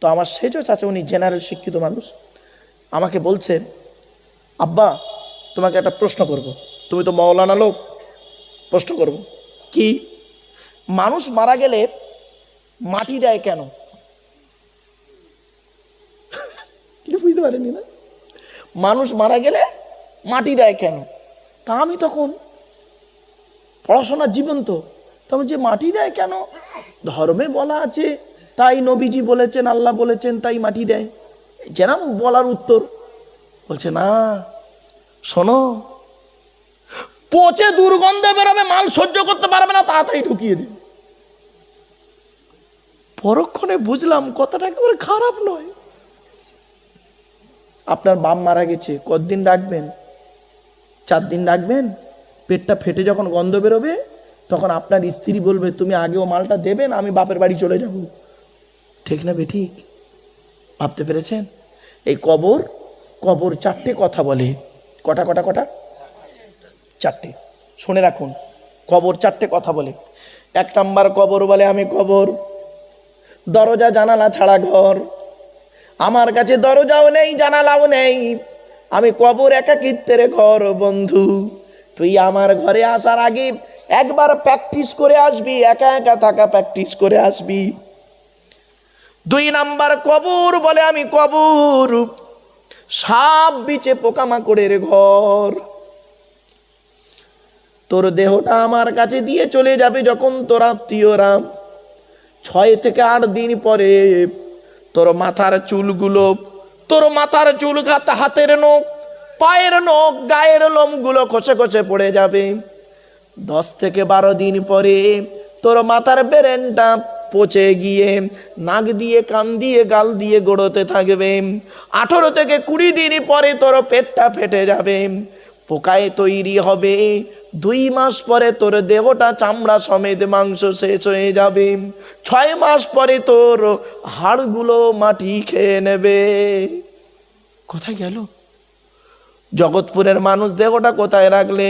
তো আমার সেজ চাচা, উনি জেনারেল শিক্ষিত মানুষ, আমাকে বলছে, আব্বা তোমাকে একটা প্রশ্ন করব, তুমি তো মৌলানা লোক, প্রশ্ন করব। কি? মানুষ মারা গেলে মাটি দেয় কেন? কিছু বুঝতে পারেনি না? মানুষ মারা গেলে মাটি দেয় কেন? তা আমি তখন পড়াশোনার জীবন তো, তখন যে মাটি দেয় কেন, ধর্মে বলা আছে তাই, নবীজি বলেছেন, আল্লাহ বলেছেন, তাই মাটি দেয়, যেরকম বলার উত্তর। বলছে না, শোনো, পচে দুর্গন্ধে বেরোবে, মাল সহ্য করতে পারবে না, তাড়াতাড়ি ঢুকিয়ে দিন। পরক্ষণে বুঝলাম কথাটা একেবারে খারাপ নয়। আপনার বাপ মারা গেছে, কতদিন রাখবেন? 4 দিন রাখবেন। পেটটা ফেটে যখন গন্ধ বেরোবে, তখন আপনার স্ত্রী বলবে, তুমি আগেও মালটা দেবেন, আমি বাপের বাড়ি চলে যাব। ঠিক না বেঠিক? ভাবতে পেরেছেন? এই কবর 4টে কথা বলে। কটা? 4টে। শুনে রাখুন, কবর 4টে কথা বলে। 1 নাম্বার কবর বলে, আমি কবর, দরজা জানালা ছাড়া ঘর, আমার কাছে দরজাও নেই, জানালাও নেই, আমি কবর একাকিত্বের ঘর। বন্ধু, তুই আমার ঘরে আসার আগে একবার প্র্যাকটিস করে আসবি, একা একা থাকা প্র্যাকটিস করে আসবি। 2 নাম্বার কবর বলে, আমি কবর, সাপ বিছে পোকামাকড়ের ঘর। তোর দেহটা আমার কাছে দিয়ে চলে যাবে যখন তোর আত্মীয়রা, 6 থেকে 8 দিন পরে তোর মাথার চুলগুলো, তোর মাথার চুল, হাতের নখ, পায়ের নখ, গায়ের লোমগুলো খসে খসে পড়ে যাবে। 10 থেকে 12 দিন পরে তোর মাথার বেরেনটা পচে গিয়ে নাক দিয়ে, কান দিয়ে, গাল দিয়ে গড়োতে থাকবে। 18 থেকে 20 দিন পরে তোর পেটটা ফেটে যাবে, পোকায় তৈরি হবে। 2 মাস পরে তোর দেহটা চামড়া সমেত মাংস শেষ হয়ে যাবে। 6 মাস পরে তোর হাড়গুলো মাটি খেয়ে নেবে। কোথায় গেল? জগৎপুরের মানুষ, দেহটা কোথায় রাখলে?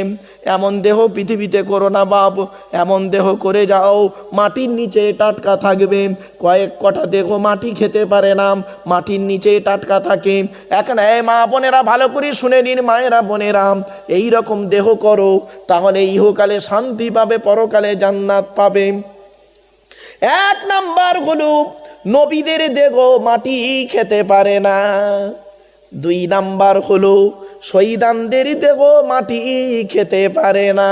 এমন দেহ পৃথিবীতে করো না বাপ, এমন দেহ করে যাও মাটির নিচে টাটকা থাকবে। কয়েক কটা দেহ মাটি খেতে পারে না, মাটির নিচে টাটকা থাকে। এখন এই মা বোনেরা ভালো করে শুনে নিন, মায়েরা বোনেরা, এই রকম দেহ করো, তাহলে ইহকালে শান্তি পাবে, পরকালে জান্নাত পাবে। 1 নাম্বার হলো, নবীদের দেহ মাটি খেতে পারে না। 2 নাম্বার হলো, শহীদানদের দেহ মাটি খেতে পারে না।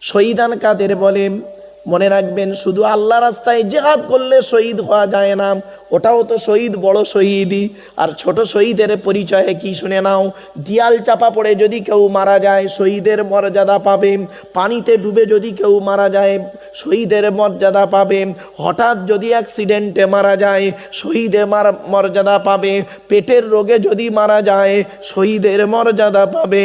শহীদান কাদের বলে? মনে রাখবেন, শুধু আল্লাহ রাস্তায় জিহাদ করলে শহীদ হওয়া যায় না, ওটাও তো শহীদ, বড় শহীদই। আর ছোট শহীদের পরিচয়ে কি শুনে নাও, দিয়াল চাপা পড়ে যদি কেউ মারা যায়, শহীদের মর্যাদা পাবে। পানিতে ডুবে যদি কেউ মারা যায়, শহীদের মর্যাদা পাবে। হঠাৎ যদি অ্যাক্সিডেন্টে মারা যায়, শহীদের মর্যাদা পাবে। পেটের রোগে যদি মারা যায়, শহীদের মর্যাদা পাবে।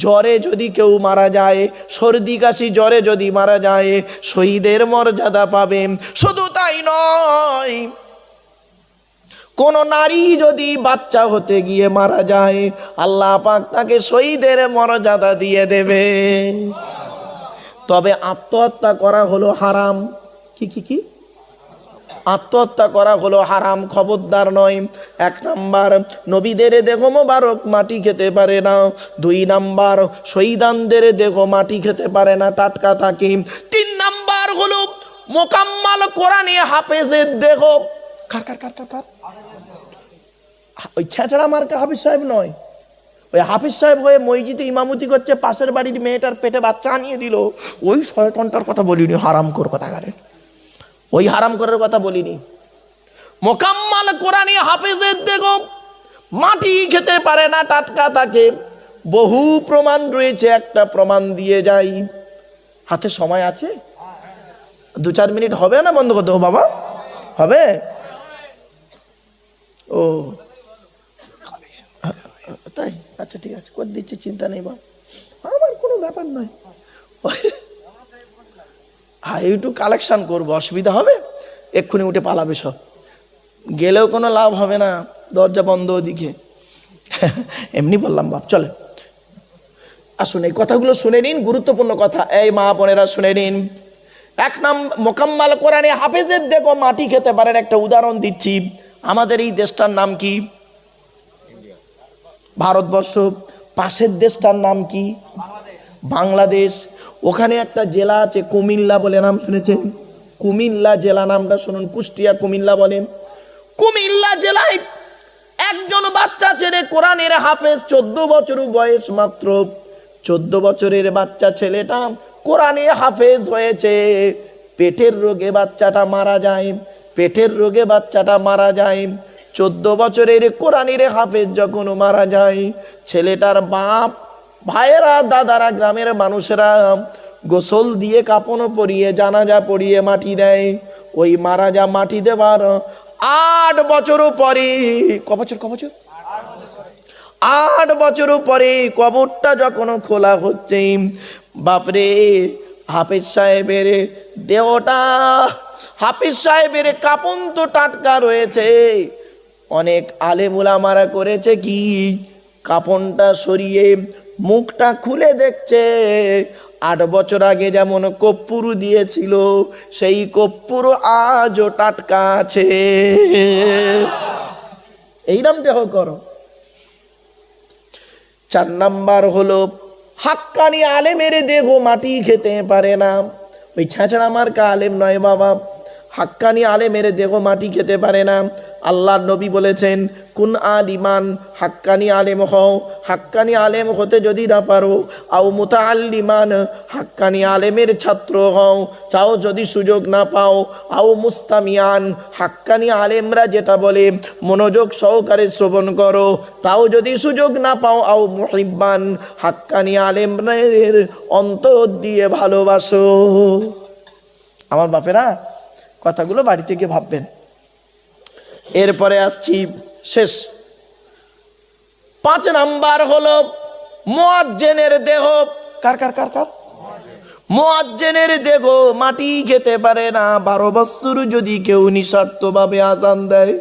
জ্বরে যদি কেউ মারা যায়, সর্দি কাশি জ্বরে যদি মারা যায়, শহীদের মর্যাদা পাবে। শুধু তাই নয়, কোন নারী যদি বাচ্চা হতে গিয়ে মারা যায়, আল্লাহ পাক তাকে শহীদের মর্যাদা দিয়ে দেবে। তবে আত্মহত্যা করা হলো হারাম। কি? আত্মহত্যা করা হলো হারাম, খবরদার নয়। 1 নাম্বার, নবীদের দেহ মোবারক মাটি খেতে পারে না। 2 নাম্বার, শহীদানদের দেহ মাটি খেতে পারে না, টাটকা থাকে। 3 নাম্বার হলো, মোকাম্মাল কোরআনে হাফেজের দেহ। কার? ওই ছেঁচড়া মার্কা হাফিজ সাহেব নয়, ওই হাফিজ সাহেব হয়ে মসজিদে ইমামতি করছে, পাশের বাড়ির মেয়েটার পেটে বাচ্চা আনিয়ে দিল, ওই শয়তানটার কথা বলিনি, হারামখোর কথা গারে, ওই হারামখোরের কথা বলিনি। মোকাম্মাল কোরআনে হাফেজের দেহ মাটি খেতে পারে না, টাটকা থাকে। বহু প্রমাণ রয়েছে, একটা প্রমাণ দিয়ে যাই। হাতে সময় আছে? 2-4 মিনিট হবে না বন্ধ করতে? বাবা হবে? ও তাই, আচ্ছা ঠিক আছে, করে দিচ্ছি, চিন্তা নেই বাবা, আমার কোনো ব্যাপার নয়। হ্যাঁ, একটু কালেকশন করবো, অসুবিধা হবে? এক্ষুনি উঠে পালাবে সব, গেলেও কোনো লাভ হবে না, দরজা বন্ধ ওদিকে। এমনি বললাম বাপ, চলে আসুন, এই কথাগুলো শুনে নিন, গুরুত্বপূর্ণ কথা। এই মা বোনেরা শুনে নিন, এক নাম মোকাম্মাল কোরআনে হাফেজের দেখো মাটি খেতে পারেন। একটা উদাহরণ দিচ্ছি, আমাদের এই দেশটার নাম কি? ভারতবর্ষ। পাশের দেশটার নাম কি? বাংলাদেশ। ওখানে একটা জেলা আছে কুমিল্লা বলে, নাম শুনেছেন? কুমিল্লা জেলা, নামটা শুনুন। কুষ্টিয়া কুমিল্লা বলেন। কুমিল্লা জেলায় একজন বাচ্চা ছেলে কোরআনের হাফেজ, 14 বছর বয়স মাত্র। 14 বছরের বাচ্চা ছেলেটা কোরআনে হাফেজ হয়েছে। পেটের রোগে বাচ্চাটা মারা যায়। পেটের রোগে বাচ্চাটা মারা যায়। 14 বছরের কোরআনের হাফেজ যখন মারা যায়, ছেলেটার বাপ, ভাইয়েরা, দাদারা, গ্রামের মানুষেরা গোসল দিয়ে কাপড় পরিয়ে জানাজা পরিয়ে মাটি দেয়। ওই মারা যা মাটি দেওয়ার 8 বছর পরে, ক বছর 8 বছর পরে কবরটা যখন খোলা হচ্ছে, বাপরে হাফেজ সাহেবের দেহটা, হাফেজ সাহেবের কাপন তো টাটকা রয়েছে। অনেক আলেম উলামারা করেছে কি, কাপনটা সরিয়ে মুখটা খুলে দেখছে 8 বছর আগে যেমন কর্পূর দিয়েছিল, সেই কর্পূর আজও টাটকা আছে। এইরকম দেহ করো। 4 নাম্বার হলো হাক্কানি আলেমের দেহ মাটি খেতে পারে না। ওই ছাঁচড়া মার্কা আলেম নয় বাবা, হাক্কানি আলেমের দেহ মাটি খেতে পারে না। আল্লাহ নবী বলেছেন, কুন আলিমান, হাক্কানি আলেম হও। হাক্কানি আলেম হতে যদি না পারো, আও মুতাআল্লিমান, হাক্কানি আলেমের ছাত্র হও, চাও যদি সুযোগ না পাও, আও মুস্তামিয়ান, হাক্কানি আলেমরা যেটা বলে মনোযোগ সহকারে শ্রবণ করো, তাও যদি সুযোগ না পাও, আও মুহিব্বান, হাক্কানি আলেমদের অন্তর দিয়ে ভালোবাসো। আমার বাপেরা, কথাগুলো বাড়ি থেকে ভাববেন। এরপরে আসছি শেষ। 5 নাম্বার হলো মুয়াজ্জিনের দেহ। কার কার কার কার? মুয়াজ্জিনের দেহ মাটি খেতে পারে না। 12 বছর যদি কেউ নিঃস্বার্থভাবে আজান দেয়,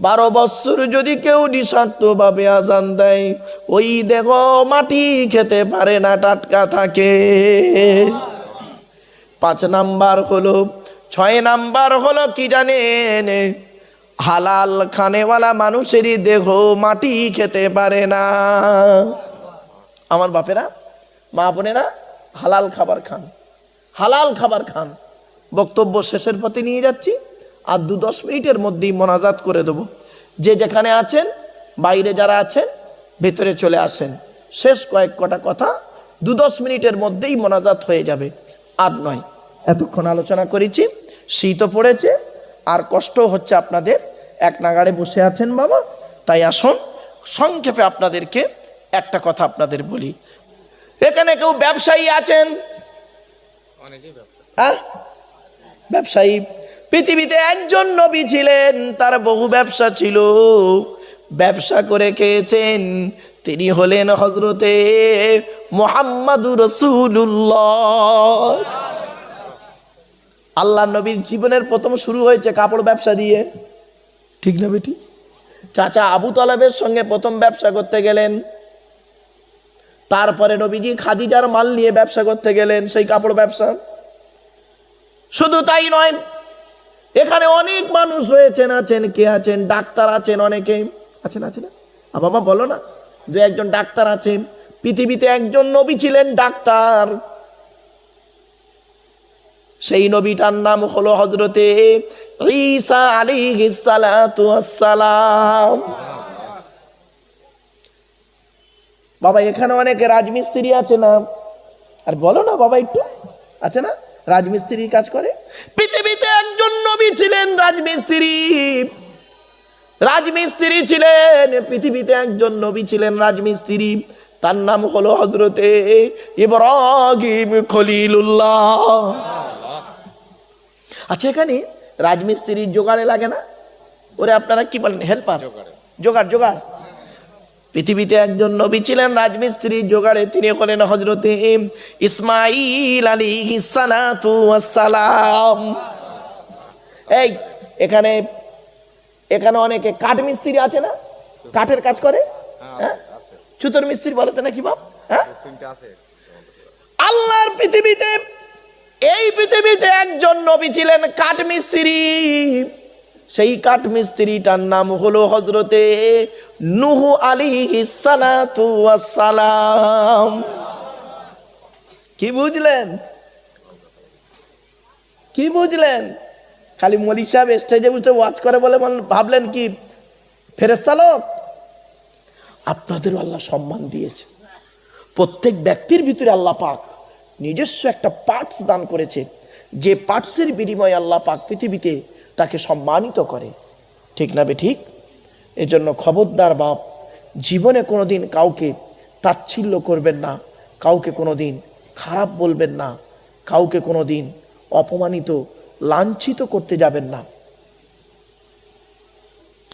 12 বছর যদি কেউ নিঃস্বার্থভাবে আজান দেয়, ওই দেহ মাটি খেতে পারে না, টাটকা থাকে। 5 নাম্বার হলো, 6 নাম্বার হলো কি জানেন? হালাল খানেওয়ালা মানুষেরই দেহ মাটি খেতে পারে না। আমার বাপেরা, মা বোনেরা, হালাল খাবার খান, হালাল খাবার খান। বক্তব্য শেষের পথে নিয়ে যাচ্ছি, আর 2-10 মিনিটের মধ্যেই মোনাজাত করে দেবো। যে যেখানে আছেন, বাইরে যারা আছেন, ভেতরে চলে আসেন। শেষ কয়েকটা কথা 2-10 মিনিটের মধ্যেই মোনাজাত হয়ে যাবে, আর নয়। এতক্ষণ আলোচনা করেছি, শীতও পড়েছে, আর কষ্ট হচ্ছে আপনাদের, এক নাগাড়ে বসে আছেন বাবা। তাই আসুন সংক্ষেপে আপনাদেরকে একটা কথা আপনাদের বলি। এখানে কেউ ব্যবসায়ী আছেন? হ্যাঁ, ব্যবসায়ী। পৃথিবীতে একজন নবী ছিলেন, তার বহু ব্যবসা ছিল, ব্যবসা করে খেয়েছেন। তিনি হলেন হযরতে মুহাম্মাদুর রাসূলুল্লাহ। আল্লাহ নবীর জীবনের প্রথম শুরু হয়েছে কাপড় ব্যবসা দিয়ে, ঠিক না বেটি? চাচা আবু তালেবের সঙ্গে প্রথম ব্যবসা করতে গেলেন। তারপরে নবীজি খাদিজার মাল নিয়ে ব্যবসা করতে গেলেন, সেই কাপড় ব্যবসা। শুধু তাই নয়, এখানে অনেক মানুষ রয়েছেন, আছেন, কে আছেন? ডাক্তার আছেন, অনেকে আছেন, আছে না বাবা? বলো না, 2-1 ডাক্তার আছেন। পৃথিবীতে একজন নবী ছিলেন ডাক্তার, সেই নবীটার নাম হলো হযরতে ঈসা আলাইহিস সালাতু ওয়াস সালাম। বাবা এখানে অনেকে রাজমিস্ত্রি আছে না? আর বলো না বাবা, একটু আছে না রাজমিস্ত্রি কাজ করে? পৃথিবীতে একজন নবী ছিলেন রাজমিস্ত্রি, রাজমিস্ত্রি ছিলেন। পৃথিবীতে একজন নবী ছিলেন রাজমিস্ত্রি, তার নাম হলো হযরতে ইব্রাহিম খলিলুল্লাহ। আচ্ছা, এখানে রাজমিস্ত্রির জোগাড়ে লাগে না? ওরে আপনারা কি বলেন, হেল্পার, জোগাড় জোগাড়। পৃথিবীতে একজন নবী ছিলেন রাজমিস্ত্রির জোগাড়ে, তিনি হলেন হযরতে ইসমাঈল আলাইহিস সালাতু ওয়াস সালাম। এই এখানে এখানে অনেকে কাঠ মিস্ত্রি আছে না? কাঠের কাজ করে, হ্যাঁ? ছুতোর মিস্ত্রি বলে তো নাকি বাপ? হ্যাঁ, আল্লাহর পৃথিবীতে এই পৃথিবীতে একজন নবী ছিলেন কাঠমিস্ত্রি, সেই কাঠমিস্ত্রিটার নাম হলো হযরতে নূহ আলাইহিস সালাতু ওয়াস সালাম। কি বুঝলেন? কি বুঝলেন? খালি মৌলভী সাহেব স্টেজে বসে ওয়াজ করে বলে ভাবলেন কি ফেরেশতা লোক? আপনাদেরও আল্লাহ সম্মান দিয়েছে। প্রত্যেক ব্যক্তির ভিতরে আল্লাহ পাক নিজস্ব একটা পার্টস দান করেছে, যে পার্টসের বিনিময়ে আল্লাহ পাক পৃথিবীতে তাকে সম্মানিত করে। ঠিক না বে ঠিক? এজন্য খবরদার বাপ, জীবনে কোনোদিন কাউকে তাচ্ছিল্য করবেন না, কাউকে কোনোদিন খারাপ বলবেন না, কাউকে কোনোদিন অপমানিত লাঞ্ছিত করতে যাবেন না,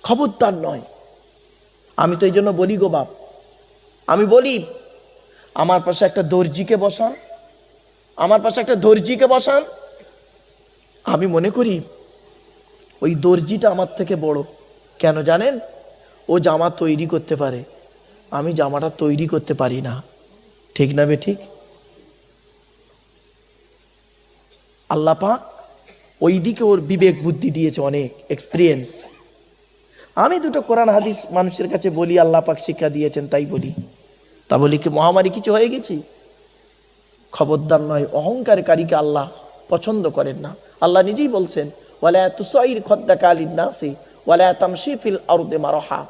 খবরদার নয়। আমি তো এই জন্য বলি গো বাপ, আমি বলি আমার পাশে একটা দর্জিকে বসান, আমার পাশে একটা দর্জিকে বসান, আমি মনে করি ওই দর্জিটা আমার থেকে বড়। কেন জানেন? ও জামা তৈরি করতে পারে, আমি জামাটা তৈরি করতে পারি না। ঠিক না বে ঠিক? আল্লাহ পাক ওই দিকে ওর বিবেক বুদ্ধি দিয়েছে, অনেক এক্সপিরিয়েন্স। আমি দুটো কোরআন হাদিস মানুষের কাছে বলি, আল্লাহ পাক শিক্ষা দিয়েছেন তাই বলি। তা বলি কি মহামারী কিছু হয়ে গেছি? খবরদার নয়, অহংকারীকে আল্লাহ পছন্দ করেন না। আল্লাহ নিজেই বলছেন, ওয়ালা তুসাইর খাদ্দাকা লিন-নাসি ওয়ালা তামশি ফিল আরদি মারহা।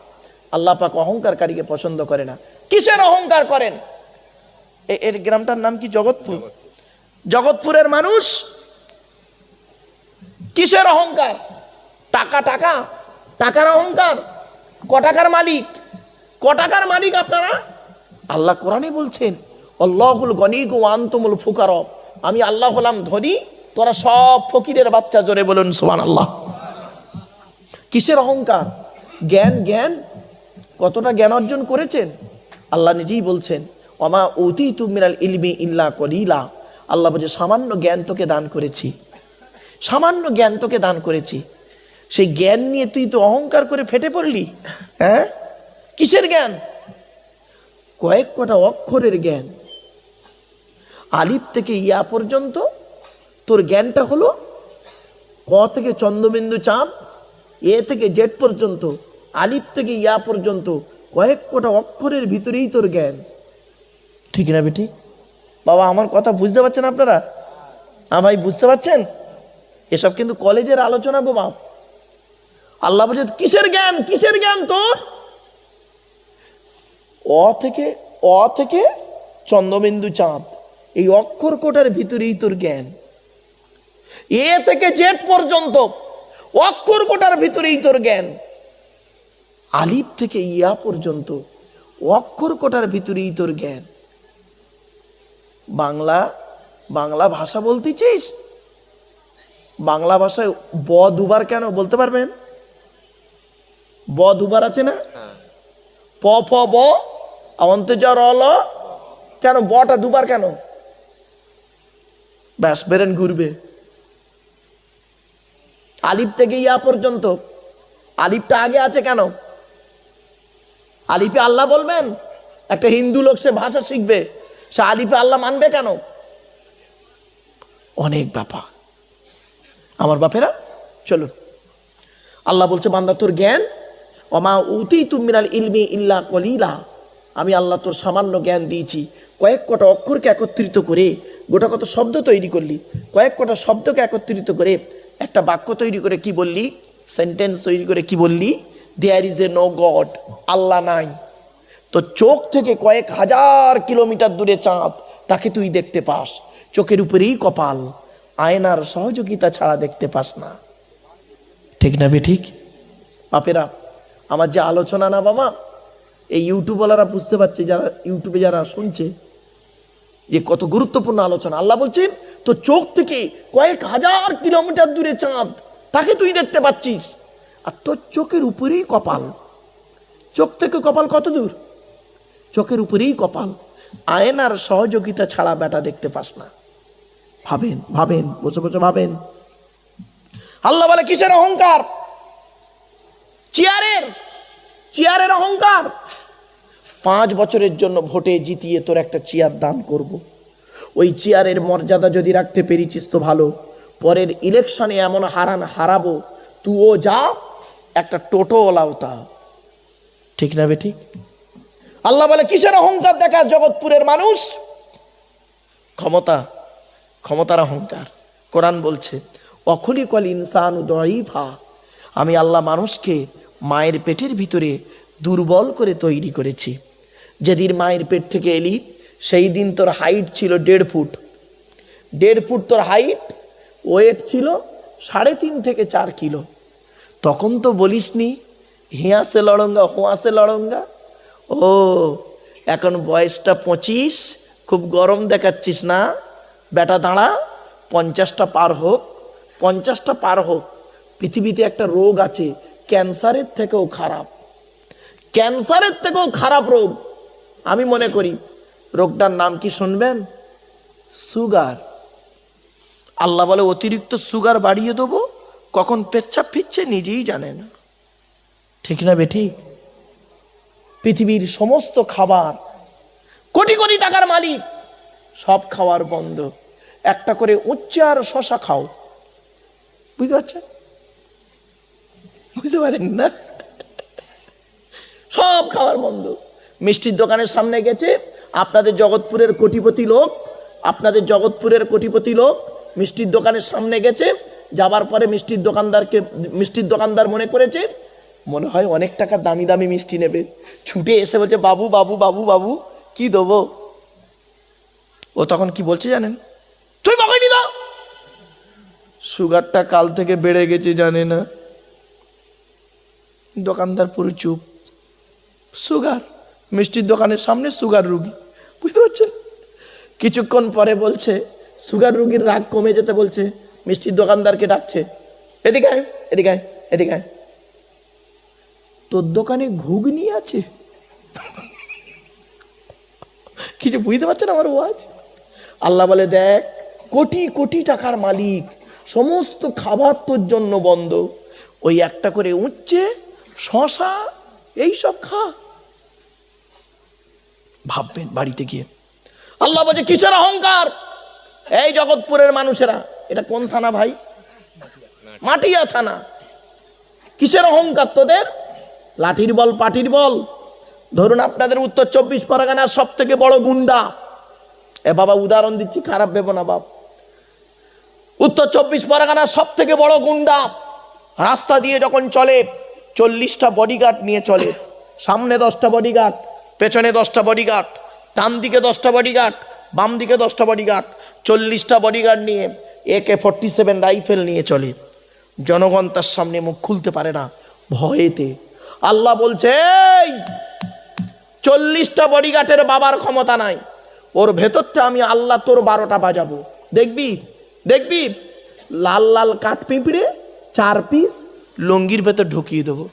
আল্লাহ পাক অহংকারীকে পছন্দ করে না। কিসের অহংকার করেন? এর গ্রামটার নাম কি? জগৎপুর। জগৎপুরের মানুষ কিসের অহংকার? টাকা, টাকা, টাকার অহংকার। ক টাকার মালিক? ক টাকার মালিক আপনারা? আল্লাহ কোরআনে বলছেন, আল্লাহুল গনি ওয়া আনতুমুল ফুকারা। আমি আল্লাহ হলাম ধনী, তোরা সব ফকিরের বাচ্চা। জোরে বলুন সুবহানাল্লাহ। কিসের অহংকার? জ্ঞান, জ্ঞান। কতটা জ্ঞান অর্জন করেছেন? আল্লাহ নিজেই বলছেন, ওমা উতীতু মিনাল ইলমি ইল্লা কলিলা। আল্লাহ বলছে সামান্য জ্ঞান তোকে দান করেছি, সামান্য জ্ঞান তোকে দান করেছি। সেই জ্ঞান নিয়ে তুই তো অহংকার করে ফেটে পড়লি। হ্যাঁ, কিসের জ্ঞান? কয়েক কটা অক্ষরের জ্ঞান। আলিফ থেকে ইয়া পর্যন্ত তোর জ্ঞানটা হলো ক থেকে চন্দ্রবিন্দু চাঁদ, এ থেকে জেড পর্যন্ত, আলিফ থেকে ইয়া পর্যন্ত কয়েক কটা অক্ষরের ভিতরেই তোর জ্ঞান। ঠিক না বেটি? বাবা আমার কথা বুঝতে পারছেন আপনারা? হ্যাঁ ভাই, বুঝতে পারছেন? এসব কিন্তু কলেজের আলোচনা গো বাপ। আল্লাহ বলছে কিসের জ্ঞান? কিসের জ্ঞান তোর? অ থেকে চন্দ্রবিন্দু চাঁদ, এই অক্ষর কোটার ভিতরেই তোর জ্ঞান। এ থেকে জেড পর্যন্ত অক্ষর কোটার ভিতরেই তোর জ্ঞান। আলিফ থেকে ইয়া পর্যন্ত অক্ষর কোটার ভিতরেই তোর জ্ঞান। বাংলা ভাষা বলতেছিস? বাংলা ভাষায় ব দুবার কেন বলতে পারবেন? ব দুবার আছে না? প ফ ব অন্ত জ র ল, কেন বটা দুবার কেন? ব্যাস বেরেন ঘুরবে। আলিফ থেকে ইয়া পর্যন্ত আলিফটা আগে আছে কেন? আলিফে আল্লাহ বলবেন? একটা হিন্দু লোক সে ভাষা শিখবে, সে আলিফে আল্লাহ মানবে কেন? অনেক ব্যাপার আমার বাপেরা। চলো, আল্লাহ বলছে বান্দা তোর জ্ঞান, ওমা উতীতু মিনাল ইলমি ইল্লা কলিলা। আমি আল্লাহ তোর সামান্য জ্ঞান দিয়েছি। কয়েক কটা অক্ষরকে একত্রিত করে গোটা কত শব্দ তৈরি করলি, কয়েক কটা শব্দকে একত্রিত করে একটা বাক্য তৈরি করে কি বললি? সেন্টেন্স তৈরি করে কি বললি? There is a no God, আল্লাহ নাই। তো চোখ থেকে কয়েক হাজার কিলোমিটার দূরে চাঁদ, তাকে তুই দেখতে পাস। চোখের উপরেই কপাল, আয়নার সহযোগিতা ছাড়া দেখতে পাস না। ঠিক না বে ঠিক? বাপেরা আমার যে আলোচনা না বাবা, এই ইউটিউবওয়ালারা বুঝতে পারছে, যারা ইউটিউবে যারা শুনছে, যে কত গুরুত্বপূর্ণ আলোচনা। আল্লাহ বলছেন তো চোখ থেকে কয়েক হাজার কিলোমিটার দূরে চাঁদ, তাকে তুই দেখতে পাচ্ছিস, আর তোর চোখের উপরেই কপাল। চোখ থেকে কপাল কত দূর? চোখের উপরেই কপাল, আয়নার সহযোগিতা ছাড়া বেটা দেখতে পাস না। ভাবেন, ভাবেন, বসে বসে ভাবেন। আল্লাহ বলে কিসের অহংকার? চেয়ারের অহংকার। 5 বছরের জন্য ভোটে জিতিয়ে তোর একটা চেয়ার দান করব। ওই চেয়ারের মর্যাদা যদি রাখতে পেরেছিস তো ভালো, পরের ইলেকশনে এমন হারাবো তুইও যা, একটা টোটোওয়ালাও তা। ঠিক না বেঠিক? আল্লাহ বলে কিসের অহংকার দেখা জগৎপুরের মানুষ? ক্ষমতার অহংকার। কোরআন বলছে অখলিকাল ইনসানু দাঈফা, আমি আল্লাহ মানুষকে মায়ের পেটের ভিতরে দুর্বল করে তৈরি করেছি। যেদিন মায়ের পেট থেকে এলি সেই দিন তোর হাইট ছিল 1.5 ফুট। 1.5 ফুট তোর হাইট, ওয়েট ছিল 3.5 থেকে 4 কিলো। তখন তো বলিসনি হিয়া সে লড়ঙ্গা হোয়া সে লড়ঙ্গা। ও এখন বয়সটা 25, খুব গরম দেখাচ্ছিস না বেটা, দাঁড়া 50টা পার হোক, 50টা পার হোক। পৃথিবীতে একটা রোগ আছে ক্যান্সারের থেকেও খারাপ, ক্যান্সারের থেকেও খারাপ রোগ। আমি মনে করি রোগটার নাম কি শুনবেন? সুগার। আল্লাহ বলে অতিরিক্ত সুগার বাড়িয়ে দেবো, কখন পেচ্ছাপ ফিরছে নিজেই জানে না। ঠিক না বেঠিক? পৃথিবীর সমস্ত খাবার, কোটি কোটি টাকার মালিক, সব খাওয়ার বন্ধ। একটা করে উচ্চে আর শশা খাও, বুঝতে পারছেন? বুঝতে পারেন না? সব খাওয়ার বন্ধ। মিষ্টির দোকানের সামনে গেছে আপনাদের জগৎপুরের কোটিপতি লোক, আপনাদের জগৎপুরের কোটিপতি লোক মিষ্টির দোকানের সামনে গেছে, যাবার পরে মিষ্টির দোকানদার মনে করেছে মনে হয় অনেক টাকা দামি দামি মিষ্টি নেবে, ছুটে এসে বলছে বাবু বাবু বাবু বাবু কি দেবো? ও তখন কি বলছে জানেন? তুই বকাই নি দাও, সুগারটা কাল থেকে বেড়ে গেছে জানে না। দোকানদার পুরো চুপ। সুগার, মিষ্টির দোকানের সামনে সুগার রুগী, বুঝতে পারছেন? কিছুক্ষণ পরে বলছে সুগার রুগীর রাগ কমে যেতে বলছে মিষ্টির দোকানদারকে ডাকছে, এদিকে আয় এদিকে আয় এদিকে আয়, তোর দোকানে ঘুগনি আছে? কিছু বুঝতে পারছেন আমার ওয়াজ? আল্লাহ বলে দেখ কোটি কোটি টাকার মালিক, সমস্ত খাবার তোর জন্য বন্ধ, ওই একটা করে উচ্ছে শশা এইসব খা। ভাববেন বাড়িতে গিয়ে। আল্লাহ বলছে কিসের অহংকার? এই জগৎপুরের মানুষেরা, এটা কোন থানা ভাই? মাটিয়া থানা। কিসের অহংকার তোদের? লাঠির বল পাটির বল। ধরুন আপনাদের উত্তর 24 পরগনার সব থেকে বড় গুন্ডা, এ বাবা উদাহরণ দিচ্ছি, খারাপ ভেবো না বাপ, উত্তর 24 পরগনার সব থেকে বড় গুন্ডা রাস্তা দিয়ে যখন চলে 40টা বডিগার্ড নিয়ে চলে, সামনে 10টা বডিগার্ড, পেছনে 10টা বডিগার্ড, ডান দিকে 10টা বডিগার্ড, বাম দিকে 10টা বডিগার্ড, 40টা বডিগার্ড নিয়ে AK-47 রাইফেল নিয়ে চলে। জনগণ তার সামনে মুখ খুলতে পারে না ভয়েতে। আল্লাহ বলছে এই 40টা বডিগার্ডের বাবার ক্ষমতা নাই, ওর ভেতরটা আমি আল্লাহ তোর 12টা বাজাবো। দেখবি দেখবি লাল লাল কাঠ পিঁপড়ে 4 পিস লঙ্গির ভেতর ঢুকিয়ে দেবো,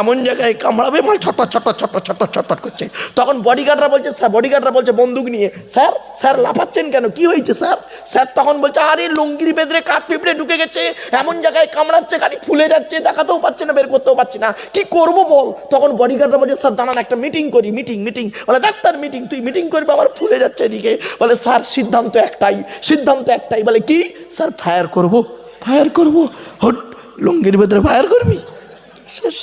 এমন জায়গায় কামড়াবে মানে ছটপট ছটপট ছটপট ছটপট ছটপট করছে। তখন বডিগার্ডরা বলছে বন্দুক নিয়ে, স্যার স্যার লাফাচ্ছেন কেন, কি হয়েছে স্যার? স্যার তখন বলছে আরে লঙ্গির ভেতরে কাঠ পিঁপড়ে ঢুকে গেছে, এমন জায়গায় কামড়াচ্ছে গাড়ি ফুলে যাচ্ছে, দেখাতেও পাচ্ছি না, বের করতেও পারছি না, কি করবো বল? তখন বডিগার্ডরা বলছে স্যার দাঁড়ান একটা মিটিং করি। মিটিং বলে ডাক্তার মিটিং, তুই মিটিং করবি, আবার ফুলে যাচ্ছে এদিকে। বলে স্যার সিদ্ধান্ত একটাই। বলে কি? স্যার ফায়ার করবো। হট, লঙ্গির ভেতরে ফায়ার করবি? শেষ।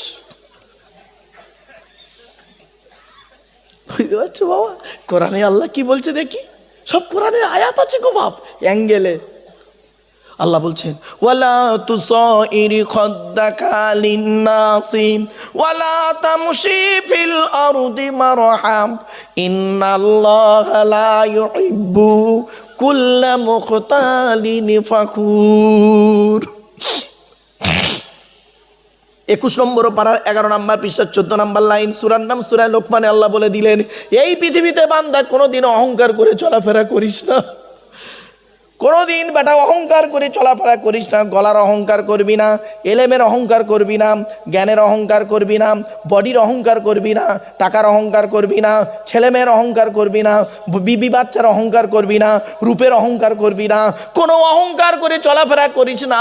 বুঝতে পারছো বাবা? কোরআনে আল্লাহ কি বলছে দেখি, সব কোরআনের আয়াত আছে গো বাপ, অ্যাঙ্গেলে। আল্লাহ বলছেন ওয়ালা তুসাইর খাদ্দাকা লিন্নাসি ওয়ালা তামশি ফিল আরদি মারহাম ইন্নাল্লাহা লা ইউহিব্বু কুল্লা মুখতালিন ফাখুর। 21 নম্বর পারার 11 নম্বর পৃষ্ঠা 14 নম্বর লাইন, সূরার নাম সূরা লোকমানে আল্লাহ বলে দিলেন এই পৃথিবীতে বান্দা কোনোদিন অহংকার করে চলাফেরা করিস না, কোনোদিন বেটা অহংকার করে চলাফেরা করিস না। গলার অহংকার করবি না, এলেমের অহংকার করবি না, জ্ঞানের অহংকার করবি না, বডির অহংকার করবি না, টাকার অহংকার করবি না, ছেলেমেয়ের অহংকার করবি না, বিবি বাচ্চার অহংকার করবি না, রূপের অহংকার করবি না, কোনো অহংকার করে চলাফেরা করিস না।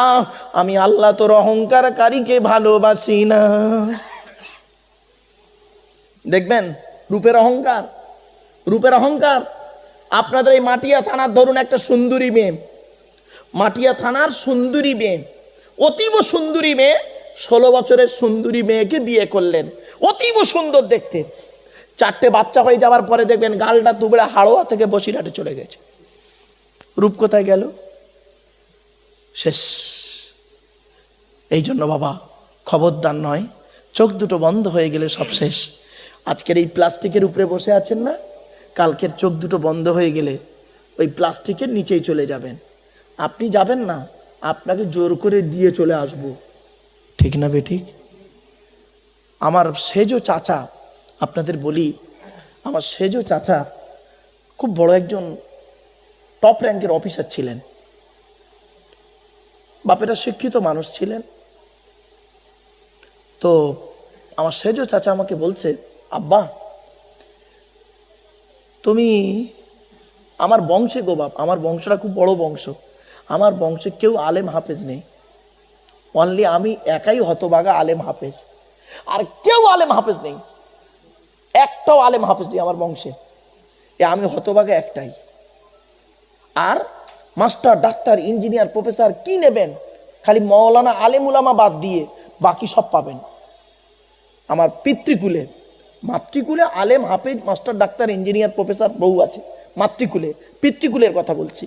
আমি আল্লাহ তোর অহংকারকারীকে ভালোবাসি না। দেখবেন রূপের অহংকার আপনাদের এই মাটিয়া থানার ধরুন একটা সুন্দরী মেয়ে, মাটিয়া থানার সুন্দরী মেয়ে, অতীব সুন্দরী মেয়ে, 16 বছরের সুন্দরী মেয়েকে বিয়ে করলেন, অতীব সুন্দর দেখতে। 4টে বাচ্চা হয়ে যাওয়ার পরে দেখবেন গালটা দুবড়ে হাড়োয়া থেকে বসিরহাটে চলে গেছে। রূপ কোথায় গেল? শেষ। এই জন্য বাবা খবরদার নয়, চোখ দুটো বন্ধ হয়ে গেলে সব শেষ। আজকের এই প্লাস্টিকের উপরে বসে আছেন না, কালকের চোখ দুটো বন্ধ হয়ে গেলে ওই প্লাস্টিকের নিচেই চলে যাবেন। আপনি যাবেন না, আপনাকে জোর করে দিয়ে চলে আসব, ঠিক না বেঠিক? আমার সেজো চাচা, আপনাদের বলি, আমার সেজো চাচা খুব বড় একজন টপ র্যাঙ্কের অফিসার ছিলেন। বাপেরা শিক্ষিত মানুষ ছিলেন। তো আমার সেজো চাচা আমাকে বলছে, আব্বা তুমি আমার বংশে গো বাপ, আমার বংশটা খুব বড় বংশ, আমার বংশে কেউ আলেম হাফেজ নেই, অনলি আমি একাই হতভাগা আলেম হাফেজ, আর কেউ আলেম হাফেজ নেই, একটাও আলেম হাফেজ নেই আমার বংশে, আমি হতভাগা একটাই। আর মাস্টার, ডাক্তার, ইঞ্জিনিয়ার, প্রফেসর কি নেবেন? খালি মৌলানা আলেম উলামা বাদ দিয়ে বাকি সব পাবেন আমার পিতৃকুলে। মাতৃকুলে আলেম হাফেজ মাস্টার ডাক্তার ইঞ্জিনিয়ার প্রফেসর বহু আছে, মাতৃকুলে, পিতৃকুলের কথা বলছি।